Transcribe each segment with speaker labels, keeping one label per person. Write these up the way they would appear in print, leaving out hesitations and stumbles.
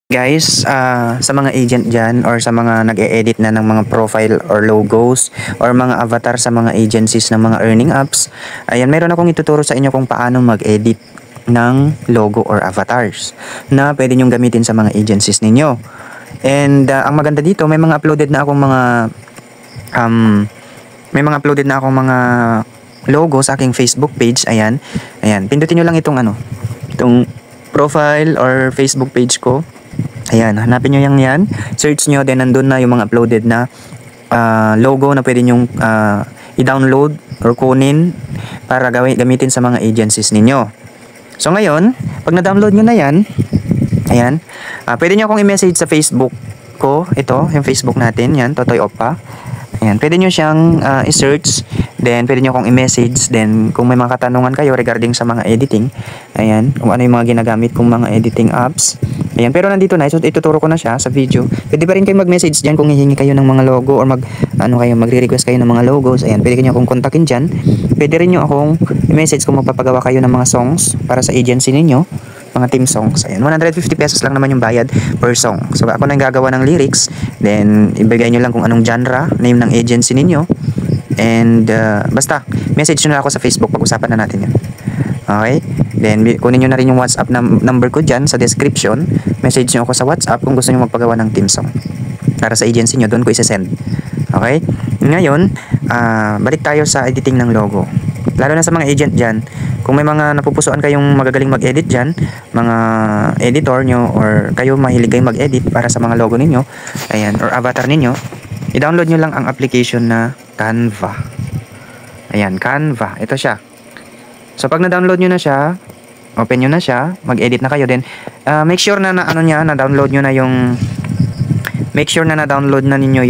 Speaker 1: Guys, sa mga agent dyan or sa mga nag-e-edit na ng mga profile or logos or mga avatar sa mga agencies ng mga earning apps, ayan, meron akong ituturo sa inyo kung paano mag-edit ng logo or avatars na pwede nyong gamitin sa mga agencies ninyo. And ang maganda dito, may mga uploaded na akong mga logo sa aking Facebook page. Ayan, pindutin nyo lang itong profile or Facebook page ko. Ayan, hanapin nyo yan. Search nyo, then nandun na yung mga uploaded na logo na pwede nyong i-download or kunin para gamitin sa mga agencies ninyo. So ngayon, pag na-download nyo na yan, ayan, pwede nyo akong i-message sa Facebook ko. Ito, yung Facebook natin, yan, Totoy Oppa. Ayan, pwede nyo siyang i-search, then pwede nyo akong i-message, then kung may mga katanungan kayo regarding sa mga editing, ayan, kung ano yung mga ginagamit kong mga editing apps. Ayan, pero nandito na, so ituturo ko na siya sa video. Pwede pa rin kayo mag-message dyan kung hihingi kayo ng mga logo or magre-request kayo ng mga logos. Ayan, pwede nyo akong kontakin dyan. Pwede rin nyo akong i-message kung magpapagawa kayo ng mga songs para sa agency ninyo, mga team songs. Ayan, 150 pesos lang naman yung bayad per song. So ako na yung gagawa ng lyrics, then ibigay nyo lang kung anong genre, name ng agency ninyo, and basta message nyo na ako sa Facebook, pag-usapan na natin yun. Okay, then kunin nyo na rin yung WhatsApp number ko dyan sa description. Message nyo ako sa WhatsApp kung gusto nyo magpagawa ng team song para sa agency nyo, doon ko isa-send. Okay, ngayon balik tayo sa editing ng logo. Lalo na sa mga agent dyan, kung may mga napupusuan kayong magagaling mag-edit dyan, mga editor nyo, or kayo mahilig kayong mag-edit para sa mga logo ninyo, ayan, or avatar ninyo, i-download nyo lang ang application na Canva. Ayan, Canva, ito siya. So pag na-download nyo na siya, open nyo na siya, mag-edit na kayo din. Make sure na na-download nyo na yung na-download na ninyo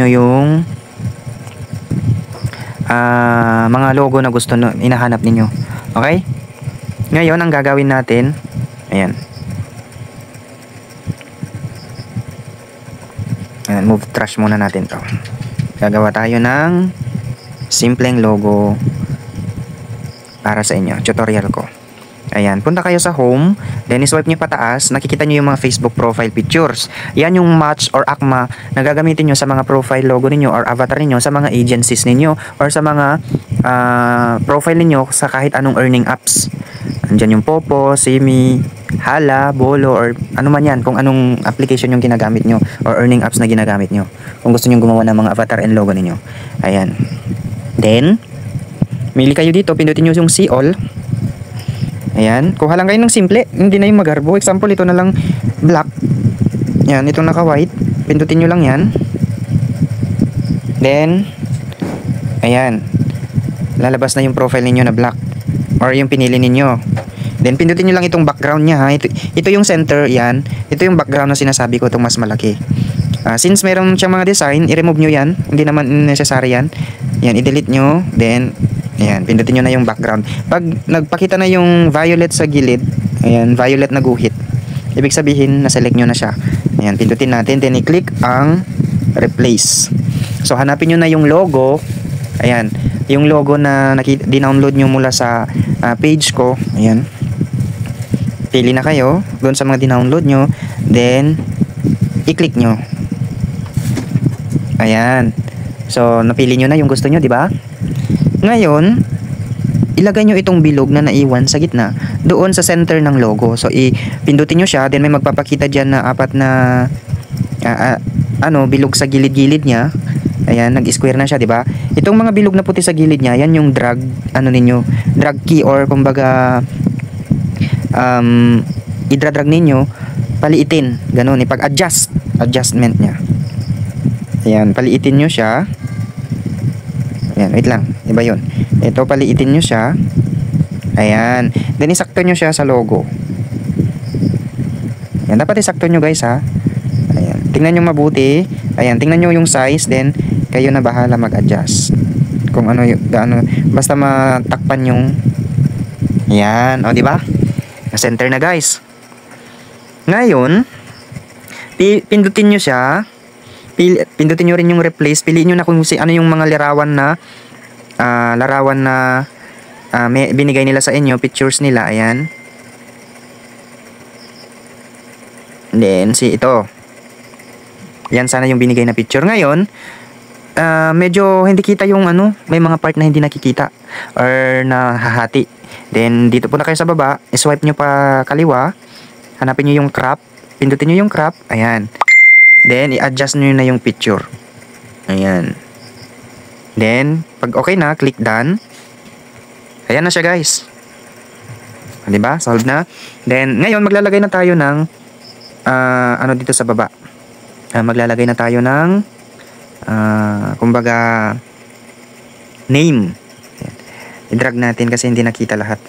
Speaker 1: yung mga logo na gusto inahanap ninyo. Okay? Ngayon, ang gagawin natin, ayan. Ayan, move trash muna natin to. Gagawa tayo ng simpleng logo para sa inyo, tutorial ko. Ayan, punta kayo sa home, then swipe nyo pataas, nakikita nyo yung mga Facebook profile pictures. Yan yung match or akma na gagamitin nyo sa mga profile logo ninyo or avatar ninyo sa mga agencies ninyo or sa mga profile ninyo sa kahit anong earning apps. Andyan yung Popo, Simi, Hala, Bolo, or ano man yan, kung anong application yung ginagamit nyo or earning apps na ginagamit nyo. Kung gusto nyo gumawa ng mga avatar and logo ninyo. Ayan. Then, mili kayo dito, pindutin nyo yung see all. Ayan, kuha lang kayo ng simple, hindi na yung magarbo. Example, ito na lang black. Yan, itong naka white, pindutin nyo lang yan. Then, ayan, lalabas na yung profile ninyo na black or yung pinili ninyo. Then, pindutin nyo lang itong background nya, ha. Ito yung center, yan. Ito yung background na sinasabi ko, itong mas malaki. Since mayroon siyang mga design, i-remove nyo yan. Hindi naman necessary yan. Yan, i-delete nyo. Then, ayan, pindutin nyo na yung background. Pag nagpakita na yung violet sa gilid, ayan, violet na guhit, ibig sabihin, na-select nyo na siya. Ayan, pindutin natin. Then, i-click ang replace. So, hanapin nyo na yung logo. Ayan, yung logo na dinownload nyo mula sa page ko. Ayan. Pili na kayo doon sa mga dinownload nyo. Then, i-click nyo. Ayan. So, napili nyo na yung gusto nyo, di ba? Ngayon, ilagay nyo itong bilog na naiwan sa gitna doon sa center ng logo. So, pindutin nyo siya. Then, may magpapakita dyan na apat na bilog sa gilid-gilid niya. Ayan, nag-square na siya, di ba? Itong mga bilog na puti sa gilid niya, yan yung drag key, or kumbaga idra-drag ninyo, paliitin, ganun, adjustment niya. Ayan, paliitin nyo siya. Ayan, wait lang, iba yun. Ito, paliitin nyo siya. Ayan, then isakto nyo siya sa logo. Ayan, dapat isakto nyo, guys, ha. Ayan, tingnan nyo mabuti. Ayan, tingnan nyo yung size, then kayo na bahala mag-adjust kung ano basta matakpan yung, ayan, o, diba? Na-center na, guys. Ngayon, pindutin nyo siya. Pindutin nyo rin yung replace. Piliin nyo na kung ano yung mga larawan na binigay nila sa inyo, pictures nila. Ayan. Then, si ito. Yan sana yung binigay na picture. Ngayon, medyo hindi kita yung ano, may mga part na hindi nakikita or nahahati. Then, dito po na kayo sa baba, swipe nyo pa kaliwa, hanapin nyo yung crop, pindutin nyo yung crop, ayan. Then, i-adjust nyo na yung picture. Ayan. Then, pag okay na, click done. Ayan na siya guys. Diba? Solved na. Then, ngayon, maglalagay na tayo ng ano dito sa baba. Maglalagay na tayo ng kumbaga name. Ayan. I-drag natin kasi hindi nakita lahat.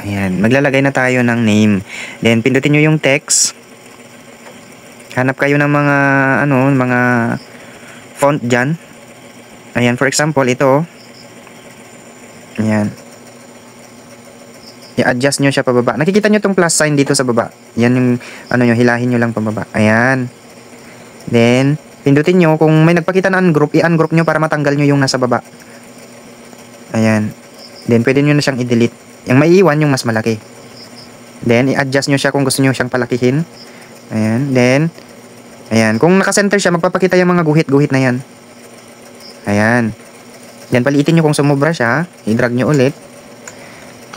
Speaker 1: Ayan, maglalagay na tayo ng name. Then pindutin nyo yung text. Hanap kayo ng mga ano, mga font diyan. Ayan, for example, ito. Ayan. I-adjust nyo siya pababa. Nakikita nyo tong plus sign dito sa baba. Yan yung ano nyo, hilahin nyo lang pababa. Ayan. Then, pindutin nyo. Kung may nagpakita na ungroup, i-ungroup nyo para matanggal nyo yung nasa baba. Ayan. Then, pwede nyo na siyang i-delete. Yung maiiwan yung mas malaki. Then, i-adjust nyo siya kung gusto nyo siyang palakihin. Ayan. Then, ayan. Kung nakasenter siya, magpapakita yung mga guhit-guhit na yan. Ayan. Then, paliitin nyo kung sumubra siya. I-drag nyo ulit.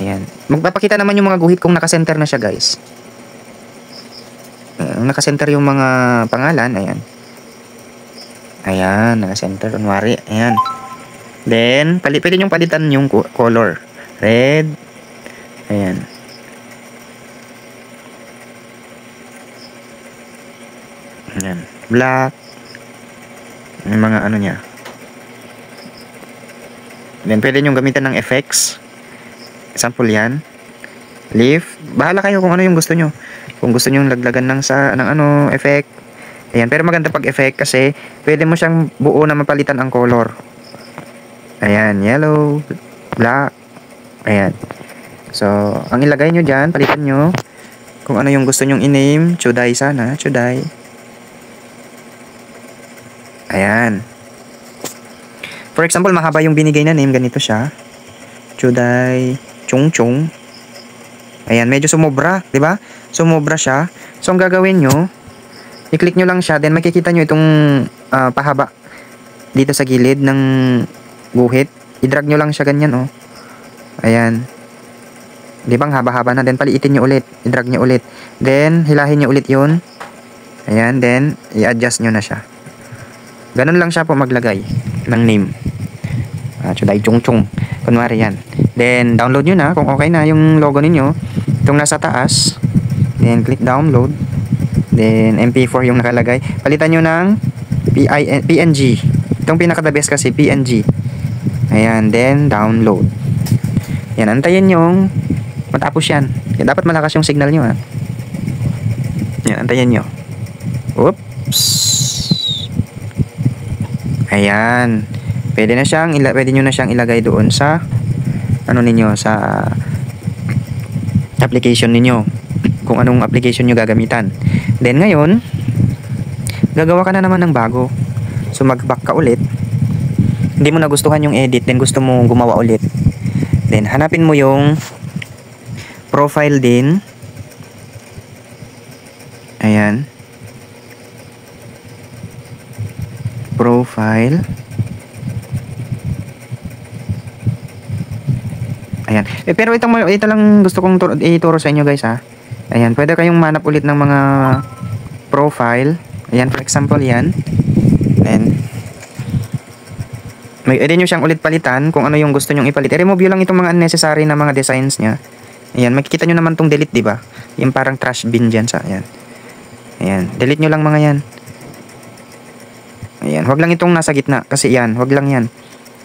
Speaker 1: Ayan. Magpapakita naman yung mga guhit kung nakasenter na siya, guys. Nakasenter yung mga pangalan. Ayan. Ayan. Nakasenter. Kunwari. Ayan. Then, pwede nyo palitan yung color. Red. Ayan. Ayan. Black. Yung mga ano niya. Then, pwede nyo gamitan ng effects. Example yan. Leaf. Bahala kayo kung ano yung gusto nyo. Kung gusto nyo laglagan ng ano, effect. Ayan. Pero maganda pag effect kasi pwede mo siyang buo na mapalitan ang color. Ayan. Yellow. Black. Ayan. So, ang ilagay nyo dyan, palitan nyo. Kung ano yung gusto nyong i-name. Chuday sana. Chuday. Ayan. For example, mahaba yung binigay na name. Ganito siya. Chuday Chong. Ayan, medyo sumobra, 'di ba? Sumobra siya. So ang gagawin nyo, i-click nyo lang siya, then makikita nyo itong pahaba dito sa gilid ng guhit. I-drag nyo lang siya ganyan, oh. Ayan. 'Di ba, haba-haba na, then paliitin nyo ulit, i-drag nyo ulit. Then hilahin nyo ulit 'yun. Ayan, then i-adjust nyo na siya. Ganun lang siya po maglagay ng name. Chuday Chong. Kunwari yan. Then, download nyo na kung okay na yung logo ninyo. Itong nasa taas. Then, click download. Then, MP4 yung nakalagay. Palitan nyo ng PNG. Itong pinaka-the best kasi, PNG. Ayan, then, download. Yan, antayin yung matapos yan. Yan, dapat malakas yung signal nyo, ha. Yan, antayin nyo. Oops. Ayan. Pwede nyo na siyang ilagay doon sa ano ninyo, sa application ninyo. Kung anong application nyo gagamitan. Then ngayon, gagawa ka na naman ng bago. So mag-back ka ulit. Hindi mo nagustuhan yung edit, then gusto mo gumawa ulit. Then hanapin mo yung profile din. Ayan. Profile. Ayan. Pero ito lang gusto kong ituro sa inyo, guys, ha. Ayan, pwede kayong manap ulit ng mga profile. Ayan, for example, yan. And pwede nyo siyang ulit palitan kung ano yung gusto nyong ipalit. I-remove nyo lang itong mga unnecessary na mga designs niya. Ayan, makikita nyo naman tong delete, diba? Yung parang trash bin dyan sa, ayan. Ayan, delete nyo lang mga yan. Ayan, wag lang itong nasa gitna kasi yan, wag lang yan.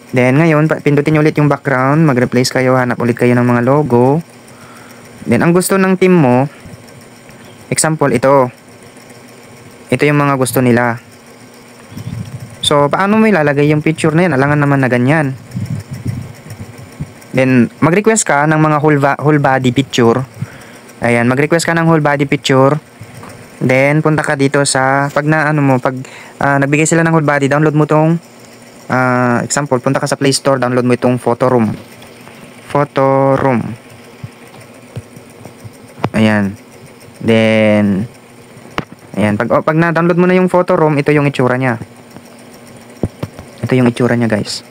Speaker 1: Then ngayon, pindutin nyo ulit yung background, mag-replace kayo, hanap ulit kayo ng mga logo. Then ang gusto ng team mo, example, ito. Ito yung mga gusto nila. So, paano mo ilalagay yung picture na yan? Alangan naman na ganyan. Then, mag-request ka ng mga whole body picture. Ayan, mag-request ka ng whole body picture. Then, punta ka dito sa, pag nagbigay sila ng whole body, download mo tong, example, punta ka sa Play Store, download mo itong Photoroom. Ayan. Then, ayan. Pag na-download mo na yung photo ROM, ito yung itsura niya. Ito yung itsura niya, guys.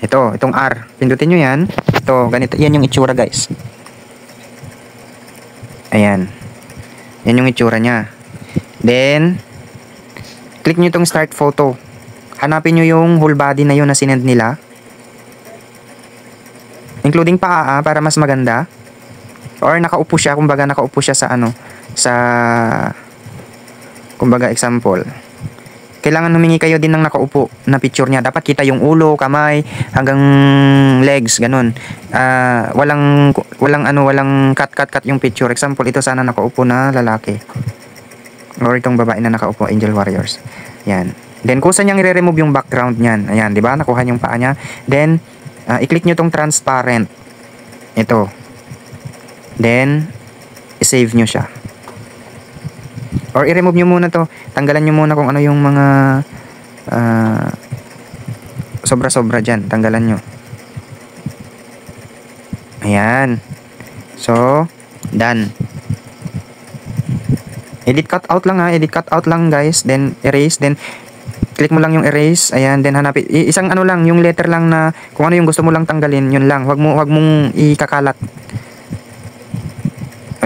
Speaker 1: Itong R. Pindutin nyo yan. Ito, ganito. Yan yung itsura, guys. Ayan. Yan yung itsura niya. Then, click nyo itong start photo. Hanapin nyo yung whole body na yun na sinend nila. Including paa, para mas maganda. Or nakaupo siya, kumbaga nakaupo siya sa kumbaga example. Kailangan humingi kayo din ng nakaupo na picture niya. Dapat kita yung ulo, kamay, hanggang legs, ganun. Walang cut yung picture. Example, ito sana nakaupo na lalaki. Or itong babae na nakaupo, Angel Warriors. Yan. Then, kusa niyang i-remove yung background niyan. Ayan, di ba? Nakuha yung paa niya. Then, i-click nyo itong transparent. Ito. Then, i-save nyo siya. Or i-remove nyo muna to. Tanggalan nyo muna kung ano yung mga sobra-sobra dyan. Tanggalan nyo. Ayan. So, done. Edit cut out lang ha. Edit cut out lang guys. Then, erase. Then, click mo lang yung erase. Ayan. Then, hanapin. Isang ano lang. Yung letter lang na kung ano yung gusto mo lang tanggalin. Yun lang. Wag mong ikakalat.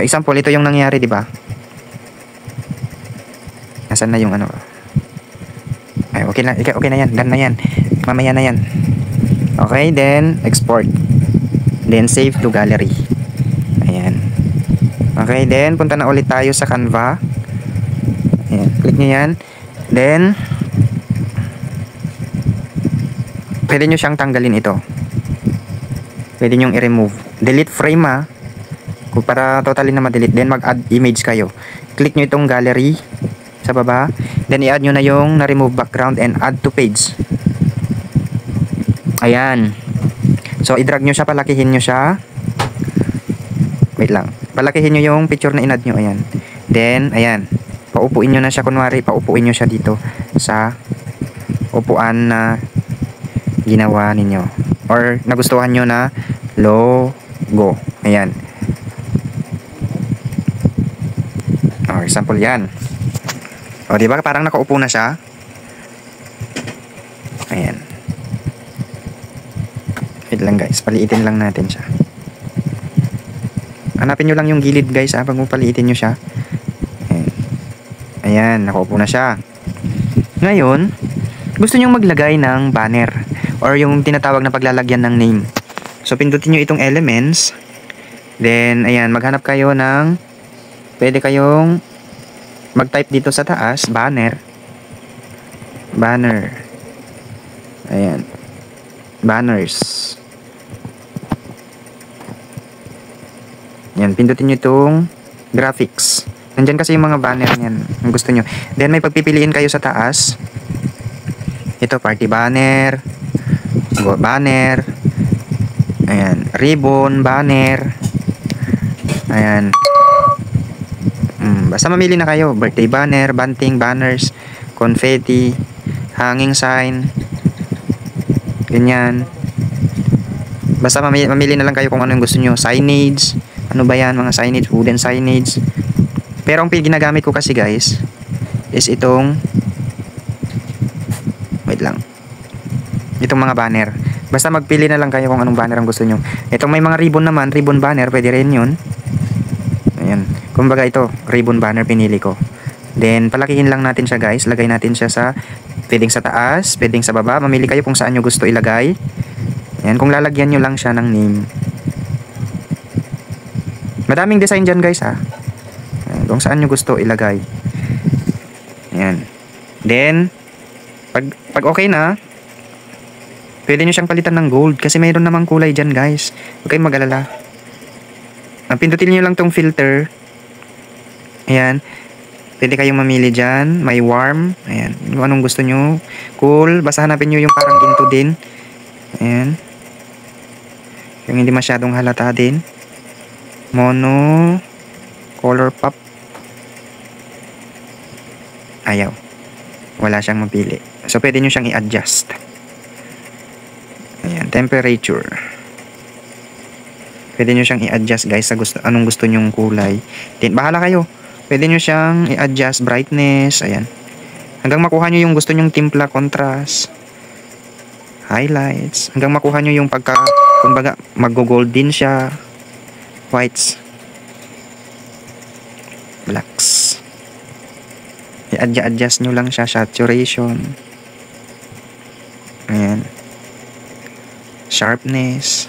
Speaker 1: Example, ito yung nangyari, di ba? Nasaan na yung ano? Ay, okay na yan. Done na yan. Mamaya na yan. Okay, then export. Then save to gallery. Ayan. Okay, then punta na ulit tayo sa Canva. Ayan, click nyo yan. Then pwede nyo siyang tanggalin ito. Pwede nyo i-remove. Delete frame ha. Kung para totally na ma-delete. Then mag-add image kayo. Click nyo itong gallery sa baba. Then i-add nyo na yung na-remove background and add to page. Ayan. So i-drag nyo siya, palakihin nyo siya. Wait lang. Palakihin nyo yung picture na in-add nyo. Ayan. Then, ayan. Paupuin nyo na siya. Kunwari, paupuin nyo siya dito sa upuan na ginawa ninyo. Or nagustuhan nyo na logo. Ayan. Or example yan. O, diba? Parang nakaupo na siya. Ayan. Wait lang guys. Paliitin lang natin siya. Hanapin nyo lang yung gilid guys. Pag mo paliitin nyo siya. Ayan. Ayan. Nakaupo na siya. Ngayon, gusto nyo maglagay ng banner. Or yung tinatawag na paglalagyan ng name. So, pindutin nyo itong elements. Then, ayan. Maghanap kayo ng pwede kayong mag-type dito sa taas, banner. Banner. Ayan. Banners. Ayan, pindutin nyo itong graphics. Nandyan kasi yung mga banner niyan. Ang gusto nyo. Then, may pagpipiliin kayo sa taas. Ito, party banner. Banner. Ayan. Ribbon, banner. Ayan. Basta mamili na kayo. Birthday banner, bunting, banners, confetti, hanging sign. Ganyan. Basta mamili na lang kayo kung ano yung gusto nyo. Signage. Ano ba yan? Mga signage, wooden signage. Pero ang ginagamit ko kasi guys is itong wait lang. Itong mga banner. Basta magpili na lang kayo kung anong banner ang gusto nyo. Itong may mga ribbon naman, ribbon banner, pwede rin yun. Ayan. Kumbaga ito, ribbon banner pinili ko. Then, palakihin lang natin siya guys. Lagay natin siya sa, pwedeng sa taas, pwedeng sa baba. Mamili kayo kung saan nyo gusto ilagay. Ayan, kung lalagyan nyo lang siya ng name. Madaming design dyan guys ha. Ayan, kung saan nyo gusto ilagay. Ayan. Then, pag okay na, pwede nyo siyang palitan ng gold. Kasi mayroon namang kulay dyan guys. Huwag kayong mag-alala. Pindutin nyo lang tong filter. Ayan. Pwede kayong mamili dyan. May warm. Ayan. Kung anong gusto nyo. Cool. Basta hanapin nyo yung parang into din. Ayan. Yung hindi masyadong halata din. Mono. Color pop. Ayaw. Wala siyang mapili. So, pwede nyo siyang i-adjust. Ayan. Temperature. Pwede nyo siyang i-adjust guys sa anong gusto nyong kulay. Then, bahala kayo. Pwede nyo siyang i-adjust brightness. Ayan. Hanggang makuha nyo yung gusto nyong timpla, contrast, highlights. Hanggang makuha nyo yung kumbaga, mag-gold din siya. Whites. Blacks. I-adjust nyo lang siya. Saturation. Ayan. Sharpness.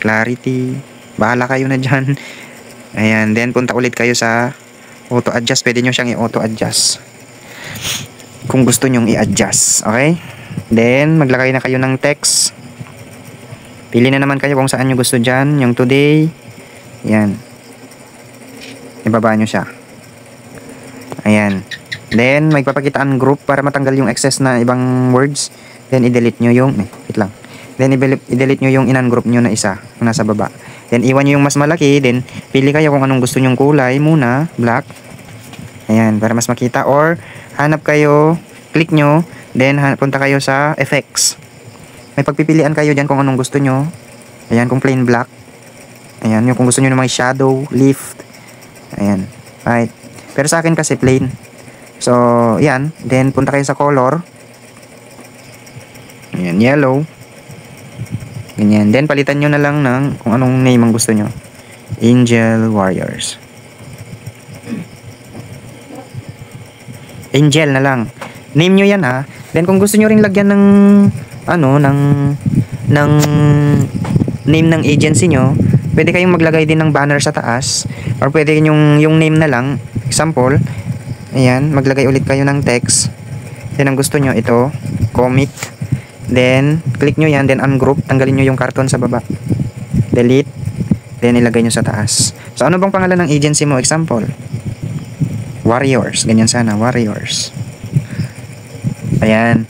Speaker 1: Clarity. Bahala kayo na dyan. Ayan. Then, punta ulit kayo sa auto-adjust. Pwede nyo siyang i-auto-adjust. Kung gusto nyong i-adjust. Okay? Then, maglagay na kayo ng text. Pili na naman kayo kung saan nyo gusto dyan. Yung today. Ayan. Ibaba nyo siya. Ayan. Then, magpapakita ang group para matanggal yung excess na ibang words. Then, i-delete nyo yung... wait lang. Then, i-delete nyo yung in-ungroup nyo na isa. Yung nasa baba. Then, iwan nyo yung mas malaki. Then, pili kayo kung anong gusto nyong kulay muna. Black. Ayan. Para mas makita. Or, hanap kayo. Click nyo. Then, punta kayo sa effects. May pagpipilian kayo dyan kung anong gusto nyo. Ayan. Kung plain black. Ayan. Yung kung gusto nyo ng may shadow, lift. Ayan. Right. Pero sa akin kasi plain. So, yan. Then, punta kayo sa color. Ayan, yellow. Ganyan. Then, palitan nyo na lang ng kung anong name ang gusto nyo. Angel Warriors. Angel na lang. Name nyo yan ha. Then, kung gusto nyo rin lagyan ng ng name ng agency nyo, pwede kayong maglagay din ng banner sa taas. Or pwede yung name na lang. Example, ayan, maglagay ulit kayo ng text. Then, ang gusto nyo, ito, comic. Then, click nyo yan. Then, ungroup. Tanggalin nyo yung karton sa baba. Delete. Then, ilagay nyo sa taas. So, ano bang pangalan ng agency mo? Example, Warriors. Ganyan sana, Warriors. Ayan.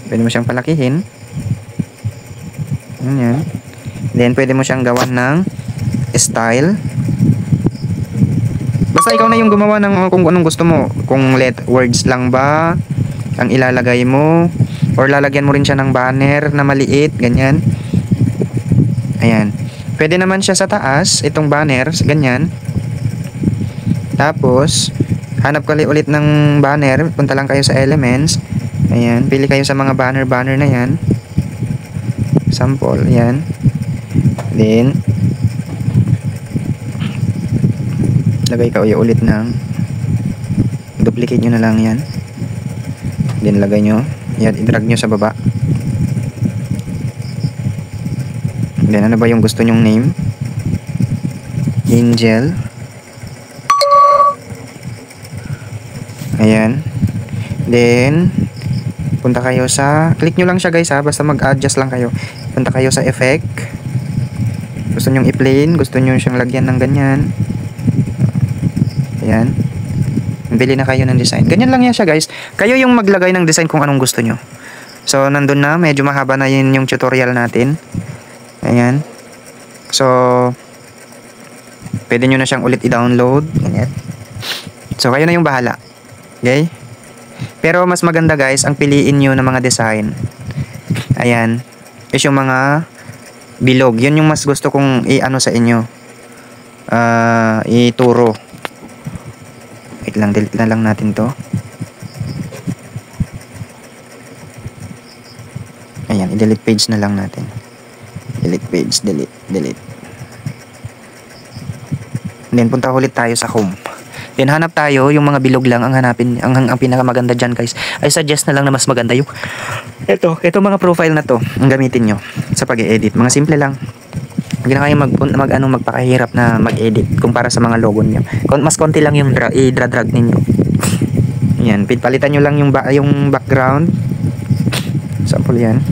Speaker 1: Pwede mo siyang palakihin. Ayan. Then, pwede mo siyang gawan ng style. Basta ikaw na yung gumawa ng kung anong gusto mo. Kung words lang ba ang ilalagay mo, or lalagyan mo rin siya ng banner na maliit, ganyan. Ayan. Pwede naman siya sa taas, itong banner, ganyan. Tapos, hanap kayo ulit ng banner. Punta lang kayo sa elements. Ayan. Pili kayo sa mga banner na yan. Sample, yan. Then, lagay kayo ulit ng duplicate nyo na lang yan. Then lagay nyo yan, i-drag nyo sa baba. Then ano ba yung gusto nyong name? Angel. Ayan. Then punta kayo sa, click nyo lang siya guys ha, basta mag-adjust lang kayo. Punta kayo sa effect. Gusto nyong i-plain, gusto nyo siyang lagyan ng ganyan. Ayan. Bili na kayo ng design. Ganyan lang yan siya guys. Kayo yung maglagay ng design kung anong gusto nyo. So, nandun na. Medyo mahaba na yun yung tutorial natin. Ayan. So, pwede nyo na siyang ulit i-download. Ganyan. So, kayo na yung bahala. Okay? Pero mas maganda guys, ang piliin nyo ng mga design. Ayan. Is yung mga bilog. Yun yung mas gusto kong i-ano sa inyo. Ituro. Wait lang, delete na lang natin to. Ayan, i-delete page na lang natin. Delete page, delete. Then, punta ulit tayo sa home. Then, hanap tayo, yung mga bilog lang ang hanapin. Ang pinakamaganda dyan, guys. I suggest na lang na mas maganda yung ito mga profile na to, ang gamitin nyo sa pag-edit. Mga simple lang. Hindi na kayo magpakahirap na mag-edit kumpara sa mga logo niyo. Mas konti lang yung i-drag ninyo. Yan, palitan nyo lang yung background. Sample yan.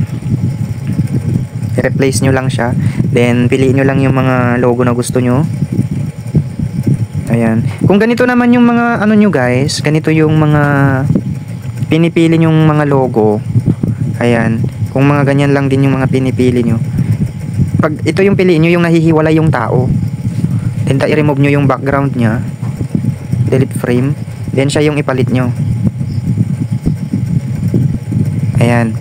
Speaker 1: I-replace nyo lang siya. Then, piliin nyo lang yung mga logo na gusto nyo. Ayan. Kung ganito naman yung mga ano nyo guys, ganito yung mga pinipili nyong mga logo. Ayan. Kung mga ganyan lang din yung mga pinipili nyo. Pag ito yung piliin nyo, yung nahihiwalay yung tao, then i-remove nyo yung background nya, delete frame, then siya yung ipalit nyo. Ayan,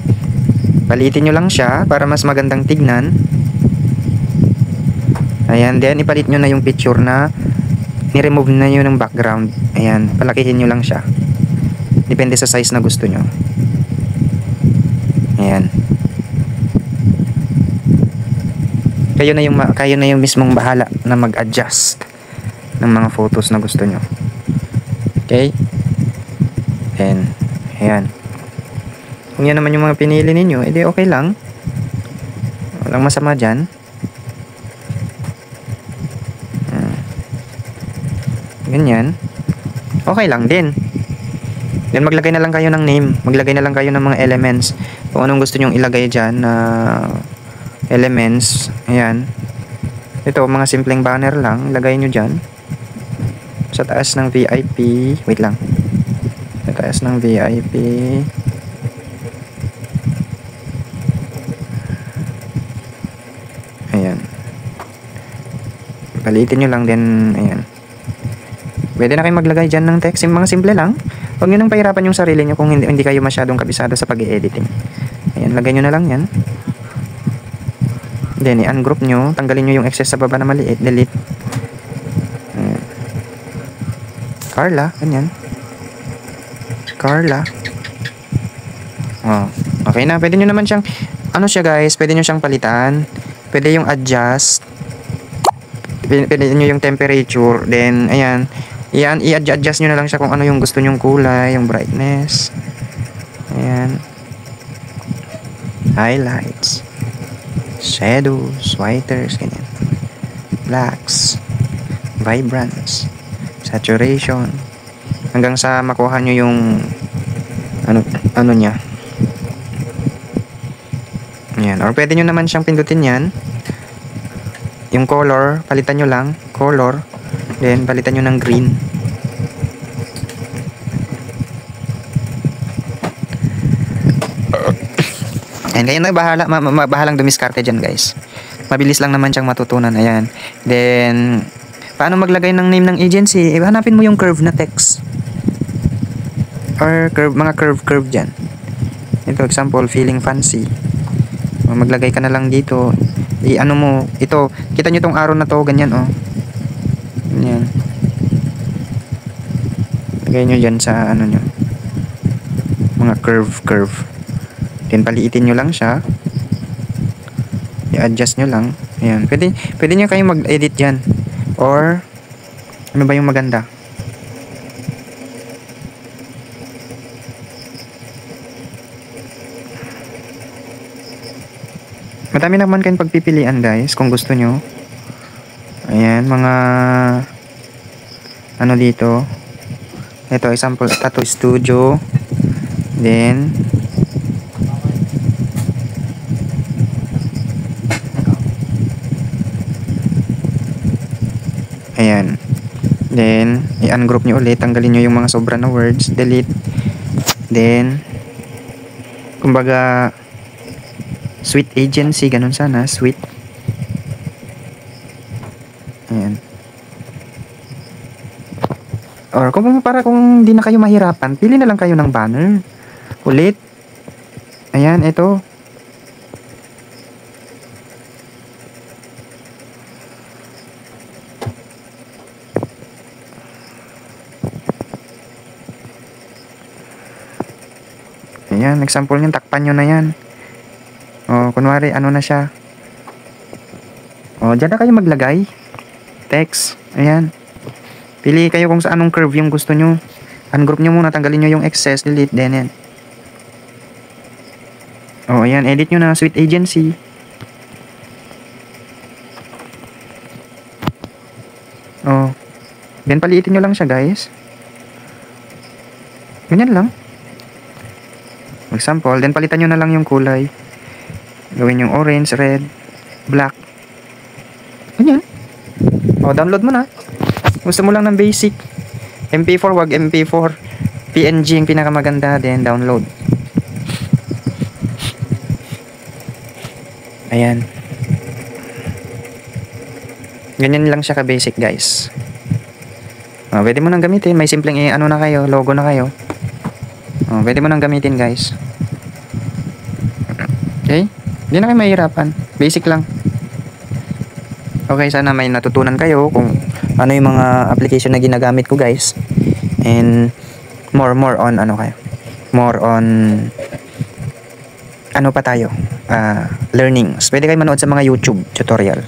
Speaker 1: palitin nyo lang siya para mas magandang tignan. Ayan, then ipalit nyo na yung picture na ni-remove na nyo ng background. Ayan, palakihin nyo lang siya. Depende sa size na gusto nyo. Ayan. Kayo na yung mismong bahala na mag-adjust ng mga photos na gusto nyo. Okay? Then, ayan. Kung yan naman yung mga pinili ninyo, edi okay lang. Walang masama dyan. Ganyan. Okay lang din. Then maglagay na lang kayo ng name. Maglagay na lang kayo ng mga elements. Kung anong gusto nyong ilagay dyan na elements. Ayan. Ito, mga simpleng banner lang. Ilagay nyo dyan. Sa taas ng VIP. Wait lang. Sa taas ng VIP. Ayan. Palitin nyo lang din. Ayan. Pwede na kayo maglagay dyan ng text. Yung mga simple lang. Huwag nyo nang pahirapan yung sarili nyo kung hindi kayo masyadong kabisado sa pag-i-editing. Ayan, lagay nyo na lang yan. Then, i-ungroup nyo. Tanggalin nyo yung excess sa baba na maliit. Delete. Ayan. Carla. Ganyan. Carla. Oh, okay na. Pwede nyo naman siyang, ano siya guys, pwede nyo siyang palitan. Pwede yung adjust. Pwede nyo yung temperature. Then, ayan. Yan, i-adjust nyo na lang siya kung ano yung gusto nyong kulay, yung brightness. Ayan. Highlights. Shadows, whiters, ganyan. Blacks. Vibrance. Saturation. Hanggang sa makuha nyo yung ano niya. Ayan. Or pwede nyo naman siyang pindutin yan. Yung color, palitan nyo lang. Color. Then, palitan nyo ng green. Ayan, kayo na bahalang dumiskarte dyan, guys. Mabilis lang naman siyang matutunan. Ayan. Then, paano maglagay ng name ng agency? Hanapin mo yung curve na text. Or curve, mga curve dyan. Ito, example, feeling fancy. Maglagay ka na lang dito. Ano mo, ito, kita nyo tong arrow na to, ganyan, oh. Yan. Lagay nyo dyan sa ano nyo. Mga curve. Then paliitin nyo lang siya. I-adjust nyo lang. Ayan. Pwede nyo kayong mag-edit dyan. Or, ano ba yung maganda? Madami naman kayong pagpipilian guys, kung gusto nyo. Ayan, mga ano dito. Ito, example, tattoo studio. Then, ayan. Then, i-ungroup nyo ulit. Tanggalin nyo yung mga sobra na words. Delete. Then, kumbaga, sweet agency. Ganun sana. Sweet. Ayan. Or para kung hindi na kayo mahirapan, pili na lang kayo ng banner. Ulit. Ayan, ito. Ayan, example nyo, takpan nyo na yan. O, kunwari, ano na siya. O, dyan na kayo maglagay. Text. Ayan. Pili kayo kung sa anong curve yung gusto nyo. Ungroup nyo muna, tanggalin nyo yung excess, delete, then yan. O, ayan, edit nyo na, sweet agency. O, then paliitin nyo lang siya, guys. Ganyan lang. Example, then palitan nyo na lang yung kulay. Gawin yung orange, red, black. Ganyan. O, download mo na. Gusto mo lang ng basic. MP4, wag MP4. PNG yung pinakamaganda, then download. Ayan. Ganyan lang siya ka-basic, guys. O, pwede mo nang gamitin. May simpleng ano na kayo, logo na kayo. O, pwede mo nang gamitin, guys. Okay? Hindi na kayo mahirapan. Basic lang. Okay, sana may natutunan kayo kung ano yung mga application na ginagamit ko, guys. And more on ano kayo. More on ano pa tayo? Learnings. Pwede kayo manood sa mga YouTube tutorial.